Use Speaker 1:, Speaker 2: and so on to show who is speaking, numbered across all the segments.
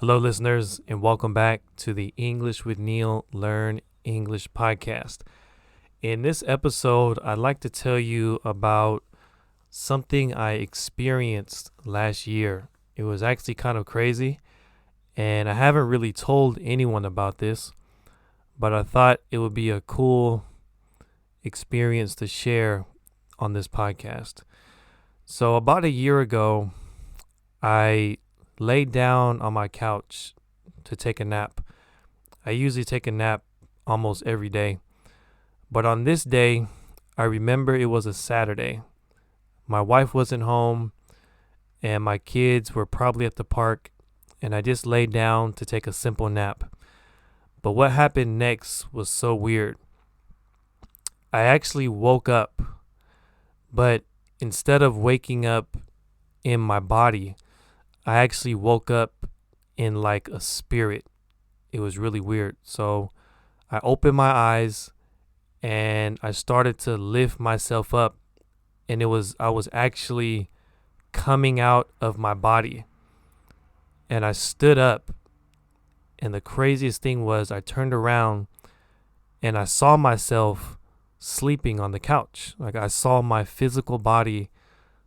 Speaker 1: Hello, listeners, and welcome back to the English with Neil Learn English podcast. In this episode, I'd like to tell you about something I experienced last year. It was actually kind of crazy, and I haven't really told anyone about this, but I thought it would be a cool experience to share on this podcast. So about a year ago, I laid down on my couch to take a nap. I usually take a nap almost every day. But on this day, I remember it was a Saturday. My wife wasn't home and my kids were probably at the park, and I just laid down to take a simple nap. But what happened next was so weird. I actually woke up, but instead of waking up in my body, I actually woke up in like a spirit. It was really weird. So I opened my eyes and I started to lift myself up, and I was actually coming out of my body. And I stood up, and the craziest thing was I turned around and I saw myself sleeping on the couch. Like I saw my physical body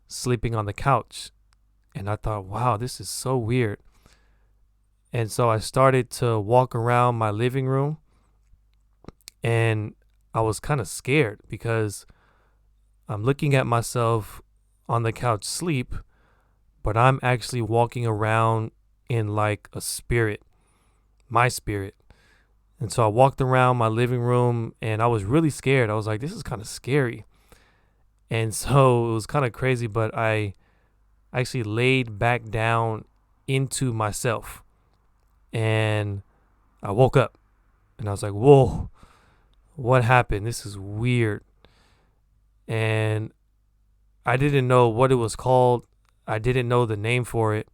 Speaker 1: sleeping on the couch. And I thought, wow, this is so weird. And so I started to walk around my living room, and I was kind of scared because I'm looking at myself on the couch sleep, but I'm actually walking around in like a spirit, my spirit. And so I walked around my living room and I was really scared. I was like, this is kind of scary. And so it was kind of crazy, but I actually laid back down into myself, and I woke up and I was like, whoa, what happened? This is weird. And I didn't know what it was called. I didn't know the name for it.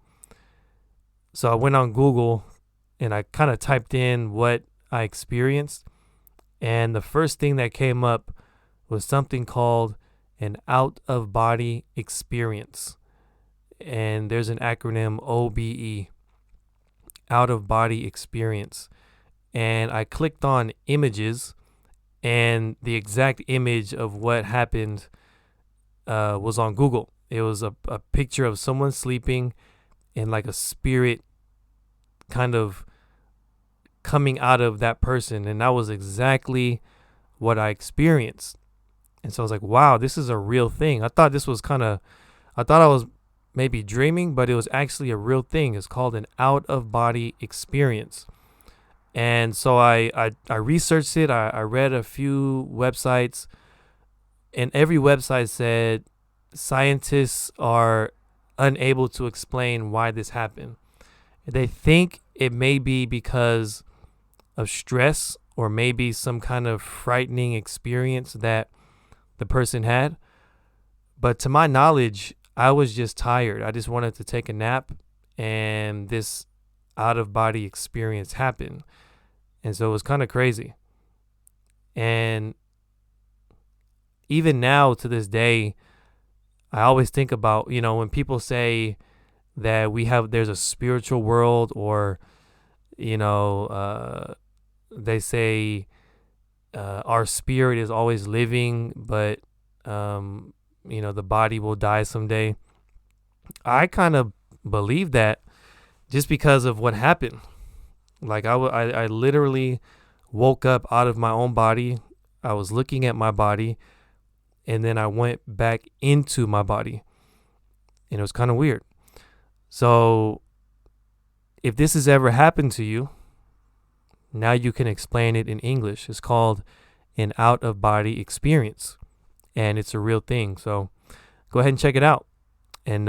Speaker 1: So I went on Google and I kind of typed in what I experienced. And the first thing that came up was something called an out-of-body experience. And there's an acronym OBE, out-of-body experience. And I clicked on images, and the exact image of what happened was on Google. It was a picture of someone sleeping and like a spirit kind of coming out of that person. And that was exactly what I experienced. And so I was like, wow, this is a real thing. I thought I was maybe dreaming, but it was actually a real thing. It's called an out-of-body experience. And so I researched it. I read a few websites, and every website said scientists are unable to explain why this happened. They think it may be because of stress or maybe some kind of frightening experience that the person had. But to my knowledge, I was just tired. I just wanted to take a nap, and this out-of-body experience happened. And so it was kind of crazy. And even now to this day, I always think about, when people say that there's a spiritual world, or, they say our spirit is always living, but, the body will die someday. I kind of believe that just because of what happened. Like I literally woke up out of my own body. I was looking at my body, and then I went back into my body, and it was kind of weird. So if this has ever happened to you, now you can explain it in English. It's called an out-of-body experience, and it's a real thing. So go ahead and check it out, and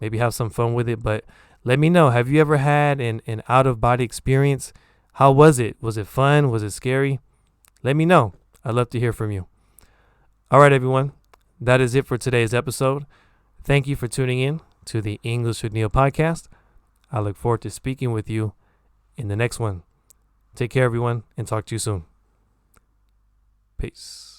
Speaker 1: maybe have some fun with it. But let me know, have you ever had an out-of-body experience? How was it? Was it fun? Was it scary? Let me know. I'd love to hear from you. All right, everyone. That is it for today's episode. Thank you for tuning in to the English with Neil podcast. I look forward to speaking with you in the next one. Take care, everyone, and talk to you soon. Peace.